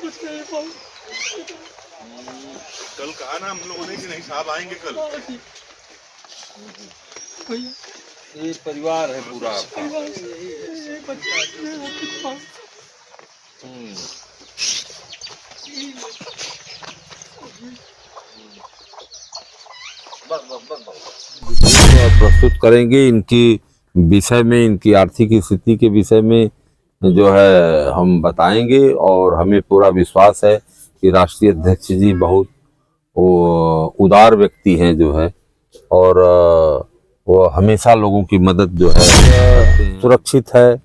कल कहा ना हम लोगों ने कि नहीं साहब आएंगे कल। ये परिवार है पूरा आपका। प्रस्तुत करेंगे इनकी विषय में, इनकी आर्थिक स्थिति के विषय में जो है हम बताएंगे। और हमें पूरा विश्वास है कि राष्ट्रीय अध्यक्ष जी बहुत उदार व्यक्ति हैं जो है, और वो हमेशा लोगों की मदद जो है सुरक्षित है।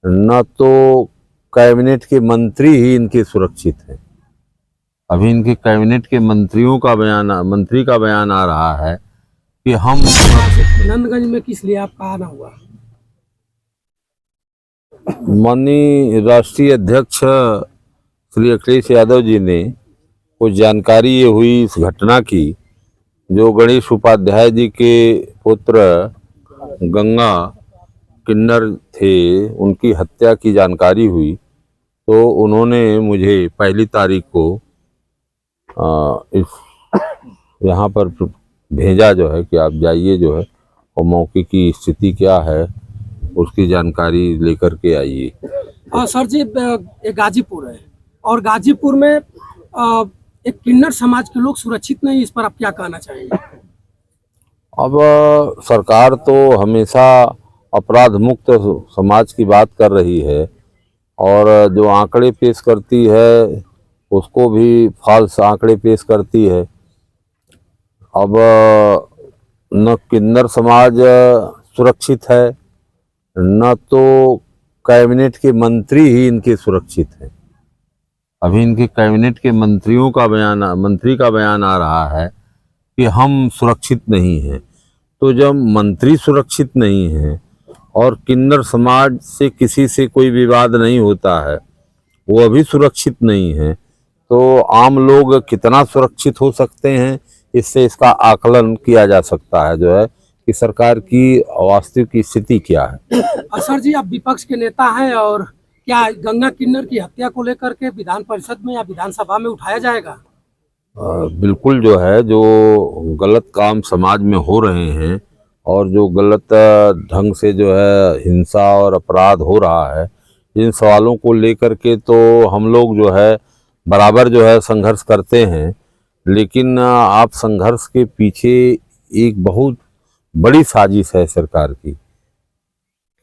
न तो कैबिनेट के मंत्री ही इनके सुरक्षित हैं। अभी इनके कैबिनेट के मंत्री का बयान आ रहा है कि हम नंदगंज में किस लिए आपका आना हुआ? माननीय राष्ट्रीय अध्यक्ष श्री अखिलेश यादव जी ने कुछ जानकारी ये हुई इस घटना की, जो गणेश उपाध्याय जी के पुत्र गंगा किन्नर थे, उनकी हत्या की जानकारी हुई। तो उन्होंने मुझे पहली तारीख को इस यहाँ पर भेजा जो है कि आप जाइए जो है और मौके की स्थिति क्या है उसकी जानकारी लेकर के आइए। सर जी, एक गाजीपुर है और गाजीपुर में एक किन्नर समाज के लोग सुरक्षित नहीं, इस पर आप क्या कहना चाहेंगे? अब सरकार तो हमेशा अपराध मुक्त समाज की बात कर रही है, और जो आंकड़े पेश करती है उसको भी फॉल्स आंकड़े पेश करती है। अब न किन्नर समाज सुरक्षित है, न तो कैबिनेट के मंत्री ही इनके सुरक्षित हैं। अभी इनके कैबिनेट के मंत्री का बयान आ रहा है कि हम सुरक्षित नहीं हैं। तो जब मंत्री सुरक्षित नहीं हैं और किन्नर समाज से किसी से कोई विवाद नहीं होता है, वो अभी सुरक्षित नहीं है, तो आम लोग कितना सुरक्षित हो सकते हैं, इससे इसका आकलन किया जा सकता है जो है कि सरकार की वास्तविक स्थिति क्या है। सर जी, आप विपक्ष के नेता हैं, और क्या गंगा किन्नर की हत्या को लेकर के विधान परिषद में या विधानसभा में उठाया जाएगा? बिल्कुल जो है, जो गलत काम समाज में हो रहे हैं और जो गलत ढंग से जो है हिंसा और अपराध हो रहा है, इन सवालों को लेकर के तो हम लोग जो है बराबर जो है संघर्ष करते हैं। लेकिन आप संघर्ष के पीछे एक बहुत बड़ी साजिश है सरकार की।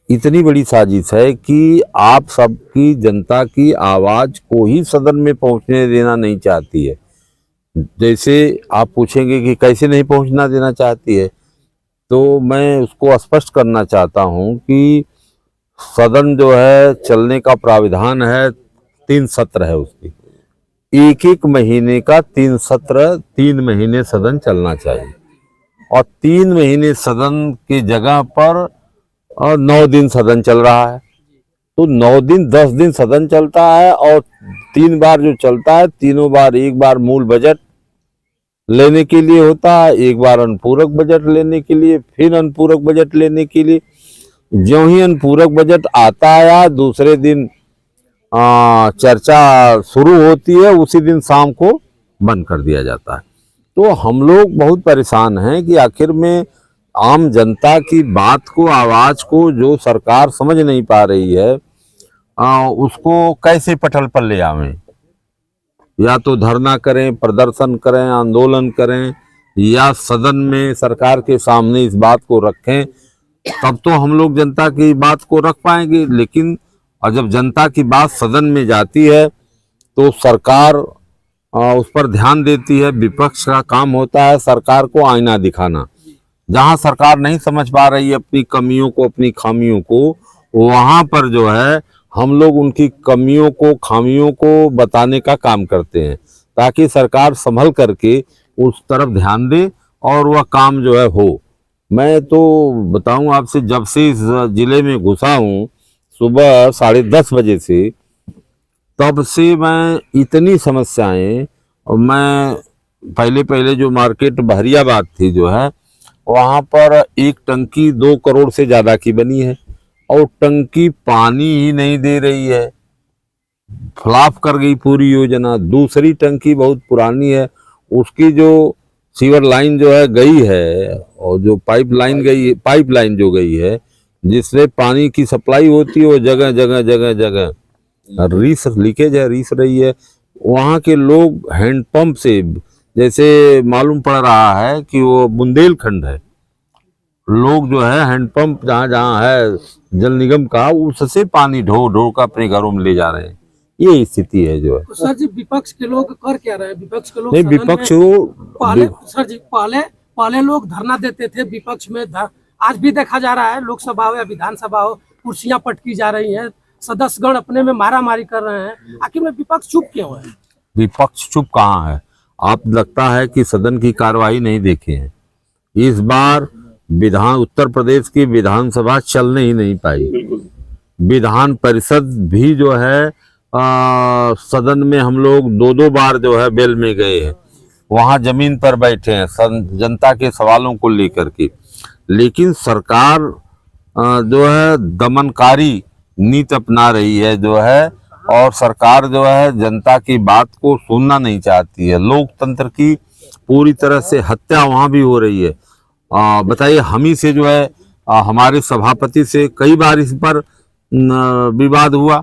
इतनी बड़ी साजिश है कि आप सबकी जनता की आवाज को ही सदन में पहुंचने देना नहीं चाहती है। जैसे आप पूछेंगे कि कैसे नहीं पहुंचना देना चाहती है, तो मैं उसको स्पष्ट करना चाहता हूं कि सदन जो है चलने का प्राविधान है, 3 सत्र है उसकी, एक महीने का 3 सत्र, 3 महीने सदन चलना चाहिए। और 3 महीने सदन की जगह पर 9 दिन सदन चल रहा है। तो 9 दिन 10 दिन सदन चलता है, और 3 बार जो चलता है, तीनों बार, एक बार मूल बजट लेने के लिए होता है, एक बार अनुपूरक बजट लेने के लिए, फिर अनुपूरक बजट लेने के लिए। ज्यों ही अनुपूरक बजट आता है, दूसरे दिन चर्चा शुरू होती है, उसी दिन शाम को बंद कर दिया जाता है। तो हम लोग बहुत परेशान हैं कि आखिर में आम जनता की बात को, आवाज को जो सरकार समझ नहीं पा रही है, उसको कैसे पटल पर ले आवें। या तो धरना करें, प्रदर्शन करें, आंदोलन करें, या सदन में सरकार के सामने इस बात को रखें, तब तो हम लोग जनता की बात को रख पाएंगे। लेकिन और जब जनता की बात सदन में जाती है तो सरकार उस पर ध्यान देती है। विपक्ष का काम होता है सरकार को आईना दिखाना। जहां सरकार नहीं समझ पा रही है अपनी कमियों को, अपनी खामियों को, वहां पर जो है हम लोग उनकी कमियों को, खामियों को बताने का काम करते हैं, ताकि सरकार संभल करके उस तरफ ध्यान दे और वह काम जो है हो। मैं तो बताऊं आपसे, जब से इस जिले में घुसा हूं सुबह 10:30 बजे से, तब से मैं इतनी समस्याएं, और मैं पहले जो मार्केट बहरियाबाद थी जो है, वहाँ पर एक टंकी 2 करोड़ से ज़्यादा की बनी है, और टंकी पानी ही नहीं दे रही है। फ्लॉप कर गई पूरी योजना। दूसरी टंकी बहुत पुरानी है, उसकी जो सीवर लाइन जो है गई है, और जो पाइपलाइन जो गई है जिससे पानी की सप्लाई होती है, वो जगह जगह जगह जगह रीस लीकेज है, रीस रही है। वहाँ के लोग हैंडपंप से, जैसे मालूम पड़ रहा है कि वो बुंदेलखंड है, लोग जो है हैंडपंप जहाँ जहाँ है जल निगम का, उससे पानी ढो ढो कर अपने घरों में ले जा रहे हैं। ये स्थिति है जो है। तो सर जी विपक्ष के लोग कर क्या रहे हैं? विपक्ष के लोग नहीं, सदन विपक्ष में वो सर जी पहले लोग धरना देते थे विपक्ष में। आज भी देखा जा रहा है, लोकसभा हो या विधानसभा हो, कुर्सियां पटकी जा रही हैं, सदस्यगण अपने में मारामारी कर रहे हैं। आखिर में विपक्ष चुप क्यों है? विपक्ष चुप कहाँ है? आप लगता है कि सदन की कार्यवाही नहीं देखे हैं। इस बार उत्तर प्रदेश की विधानसभा चलने ही नहीं पाई। विधान परिषद भी जो है सदन में हम लोग दो बार जो है बेल में गए हैं, वहां जमीन पर बैठे हैं जनता के सवालों को लेकर के। लेकिन सरकार जो है दमनकारी नीति अपना रही है जो है, और सरकार जो है जनता की बात को सुनना नहीं चाहती है। लोकतंत्र की पूरी तरह से हत्या वहां भी हो रही है। बताइए, हम ही से जो है हमारे सभापति से कई बार इस पर विवाद हुआ।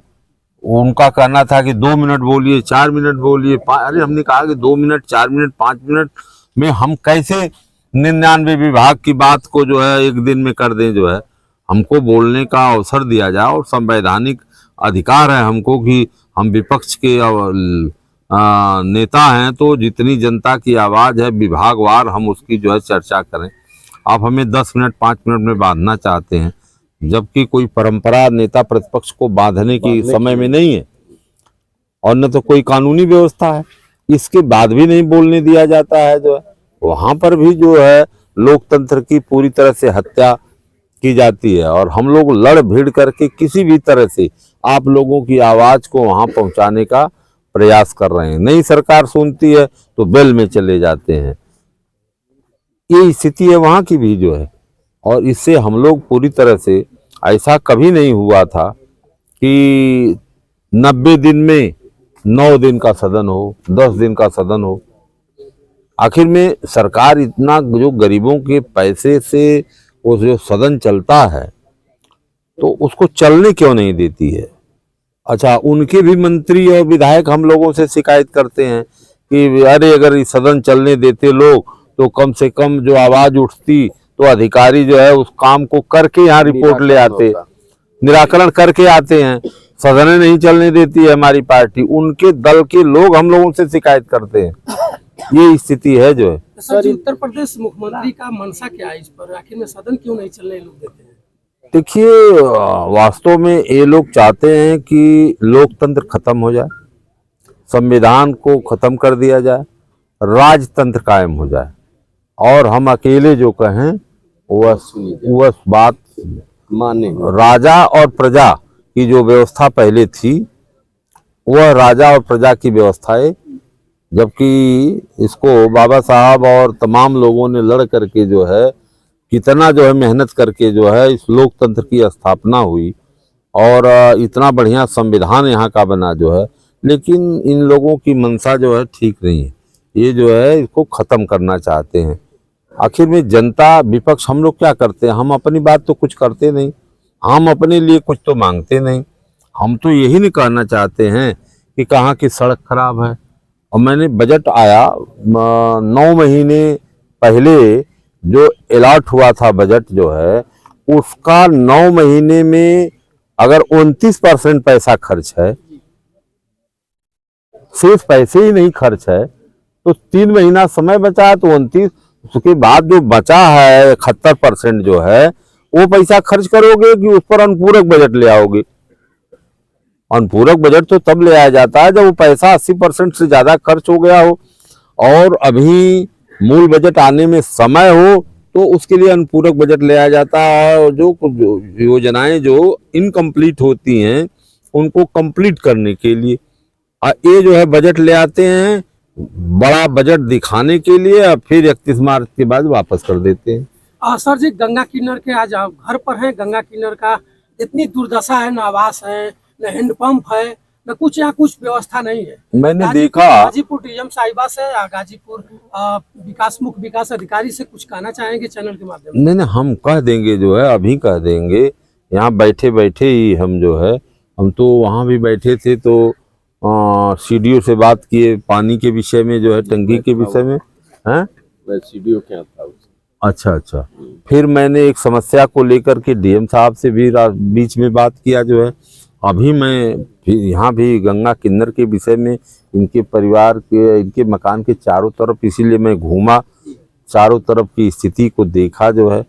उनका कहना था कि 2 मिनट बोलिए, 4 मिनट बोलिए। अरे हमने कहा कि 2 मिनट, 4 मिनट, 5 मिनट में हम कैसे 99 विभाग की बात को जो है एक दिन में कर दें। जो है हमको बोलने का अवसर दिया जाए, और संवैधानिक अधिकार है हमको कि हम विपक्ष के नेता हैं, तो जितनी जनता की आवाज़ है विभागवार हम उसकी जो है चर्चा करें। आप हमें 10 मिनट 5 मिनट में बांधना चाहते हैं, जबकि कोई परंपरा नेता प्रतिपक्ष को बांधने की समय में नहीं है, और न तो कोई कानूनी व्यवस्था है। इसके बाद भी नहीं बोलने दिया जाता है। जो है वहां पर भी जो है लोकतंत्र की पूरी तरह से हत्या की जाती है, और हम लोग लड़ भिड़ करके किसी भी तरह से आप लोगों की आवाज को वहां पहुंचाने का प्रयास कर रहे हैं। नहीं सरकार सुनती है तो बेल में चले जाते हैं। ये स्थिति है वहां की भी जो है, और इससे हम लोग पूरी तरह से, ऐसा कभी नहीं हुआ था कि 90 दिन में 9 दिन का सदन हो, 10 दिन का सदन हो। आखिर में सरकार इतना जो गरीबों के पैसे से वो जो सदन चलता है, तो उसको चलने क्यों नहीं देती है? अच्छा, उनके भी मंत्री और विधायक हम लोगों से शिकायत करते हैं कि अरे अगर इस सदन चलने देते लोग तो कम से कम जो आवाज उठती, तो अधिकारी जो है उस काम को करके यहाँ रिपोर्ट ले आते, निराकरण करके आते हैं। सदन नहीं चलने देती है हमारी पार्टी, उनके दल के लोग हम लोगों से शिकायत करते हैं। ये स्थिति है जो है। सर जी, उत्तर प्रदेश मुख्यमंत्री का मनसा क्या है इस पर? आखिर में सदन क्यों नहीं चलने लोग देते हैं? देखिए, वास्तव में ये लोग चाहते हैं कि लोकतंत्र खत्म हो जाए, संविधान को खत्म कर दिया जाए, राजतंत्र कायम हो जाए, और हम अकेले जो कहें वह बात माने। राजा और प्रजा की जो व्यवस्था पहले थी, वह राजा और प्रजा की व्यवस्था है, जबकि इसको बाबा साहब और तमाम लोगों ने लड़ करके जो है, कितना जो है मेहनत करके जो है इस लोकतंत्र की स्थापना हुई, और इतना बढ़िया संविधान यहाँ का बना जो है। लेकिन इन लोगों की मंशा जो है ठीक नहीं है, ये जो है इसको ख़त्म करना चाहते हैं। आखिर में जनता, विपक्ष हम लोग क्या करते हैं? हम अपनी बात तो कुछ करते नहीं, हम अपने लिए कुछ तो मांगते नहीं। हम तो यही नहीं कहना चाहते हैं कि कहाँ की सड़क खराब है। और मैंने बजट आया 9 महीने पहले जो अलॉट हुआ था बजट जो है, उसका 9 महीने में अगर 29% पैसा खर्च है, सिर्फ पैसे ही नहीं खर्च है, तो 3 महीना समय बचा है, तो 29, उसके बाद जो बचा है 71% जो है, वो पैसा खर्च करोगे कि उस पर अनुपूरक बजट ले आओगे? अनुपूरक बजट तो तब ले आया जाता है जब वो पैसा 80% से ज्यादा खर्च हो गया हो, और अभी मूल बजट आने में समय हो, तो उसके लिए अनुपूरक बजट ले आया जाता है। और जो योजनाएं जो इनकम्प्लीट होती हैं उनको कंप्लीट करने के लिए ये जो है बजट ले आते हैं, बड़ा बजट दिखाने के लिए, और फिर 31 मार्च के बाद वापस कर देते हैं। सर जी, गंगा किन्नर के आज आप घर पर हैं। गंगा किन्नर का इतनी दुर्दशा है, न आवास है, न हैंडपंप है, न कुछ यहाँ कुछ व्यवस्था नहीं है। मैंने गाजीपुर- देखा गाजीपुर डीएम साहिबा से या गाजीपुर विकास अधिकारी से कुछ कहना चाहेंगे चैनल के माध्यम से? नहीं, हम कह देंगे, जो है अभी कह देंगे। यहाँ बैठे बैठे ही हम जो है, हम तो वहाँ भी बैठे थे तो सीडीओ से बात किए पानी के विषय में, जो है टंकी के विषय में। हैं सीडीओ क्या था? अच्छा। फिर मैंने एक समस्या को लेकर के डीएम साहब से भी बीच में बात किया, जो है अभी मैं यहाँ भी गंगा किन्नर के विषय में, इनके परिवार के, इनके मकान के चारों तरफ, इसीलिए मैं घूमा, चारों तरफ की स्थिति को देखा। जो है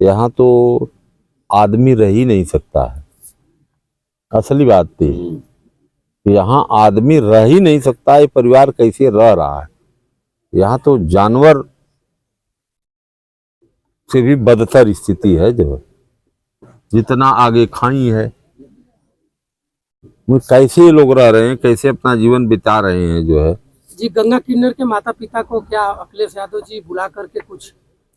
यहाँ तो आदमी रह ही नहीं सकता है। असली बात थी कि यहाँ आदमी रह ही नहीं सकता है। परिवार कैसे रह रहा है? यहाँ तो जानवर से भी बदतर स्थिति है। जो है जितना आगे खाई है, कैसे ये लोग रह रहे हैं, कैसे अपना जीवन बिता रहे हैं। जो है जी, गंगा किन्नर के माता पिता को क्या अखिलेश यादव जी बुला करके कुछ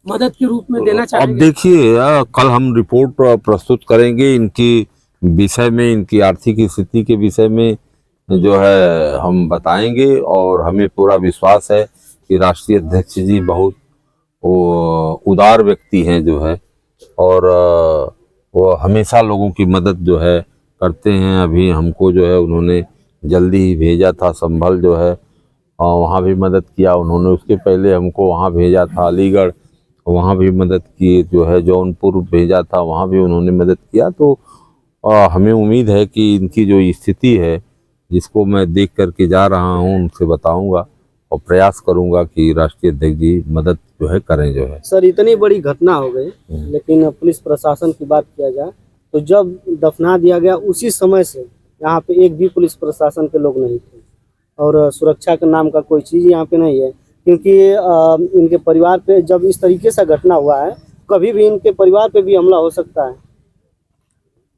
मदद के रूप में देना अब चाहेंगे? देखिए, कल हम रिपोर्ट प्रस्तुत करेंगे इनकी विषय में, इनकी आर्थिक स्थिति के विषय में जो है हम बताएंगे। और हमें पूरा विश्वास है कि राष्ट्रीय अध्यक्ष जी बहुत उदार व्यक्ति हैं, जो है, और वो हमेशा लोगों की मदद जो है करते हैं। अभी हमको जो है उन्होंने जल्दी ही भेजा था संभल, जो है वहाँ भी मदद किया उन्होंने। उसके पहले हमको वहाँ भेजा था अलीगढ़, वहाँ भी मदद की। जो है जौनपुर भेजा था, वहाँ भी उन्होंने मदद किया। तो हमें उम्मीद है कि इनकी जो स्थिति है, जिसको मैं देख करके जा रहा हूँ, उनसे बताऊंगा और प्रयास करूंगा कि राष्ट्रीय अध्यक्ष जी मदद जो है करें। जो है सर, इतनी बड़ी घटना हो गई, लेकिन पुलिस प्रशासन की बात किया जाए तो जब दफना दिया गया उसी समय से यहाँ पे एक भी पुलिस प्रशासन के लोग नहीं थे, और सुरक्षा के नाम का कोई चीज़ यहाँ पे नहीं है। क्योंकि इनके परिवार पे जब इस तरीके से घटना हुआ है, कभी भी इनके परिवार पे भी हमला हो सकता है।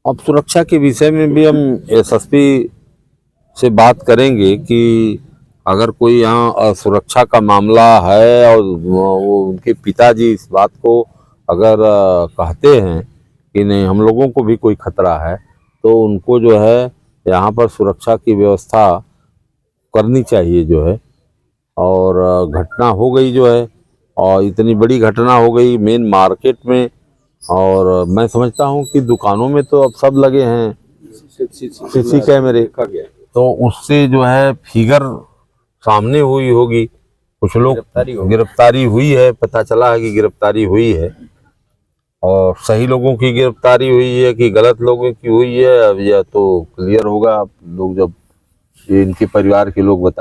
अब सुरक्षा के विषय में भी हम एसएसपी से बात करेंगे कि अगर कोई यहाँ सुरक्षा का मामला है और वो उनके पिताजी इस बात को अगर कहते हैं कि नहीं हम लोगों को भी कोई खतरा है, तो उनको जो है यहाँ पर सुरक्षा की व्यवस्था करनी चाहिए। जो है और घटना हो गई, जो है, और इतनी बड़ी घटना हो गई मेन मार्केट में, और मैं समझता हूँ कि दुकानों में तो अब सब लगे हैं सीसी कैमरे, तो उससे जो है फिगर सामने हुई होगी। कुछ लोग गिरफ्तारी हुई है, पता चला है कि गिरफ्तारी हुई है, और सही लोगों की गिरफ्तारी हुई है कि गलत लोगों की हुई है, अब यह तो क्लियर होगा। लोग जब इनके परिवार के लोग बता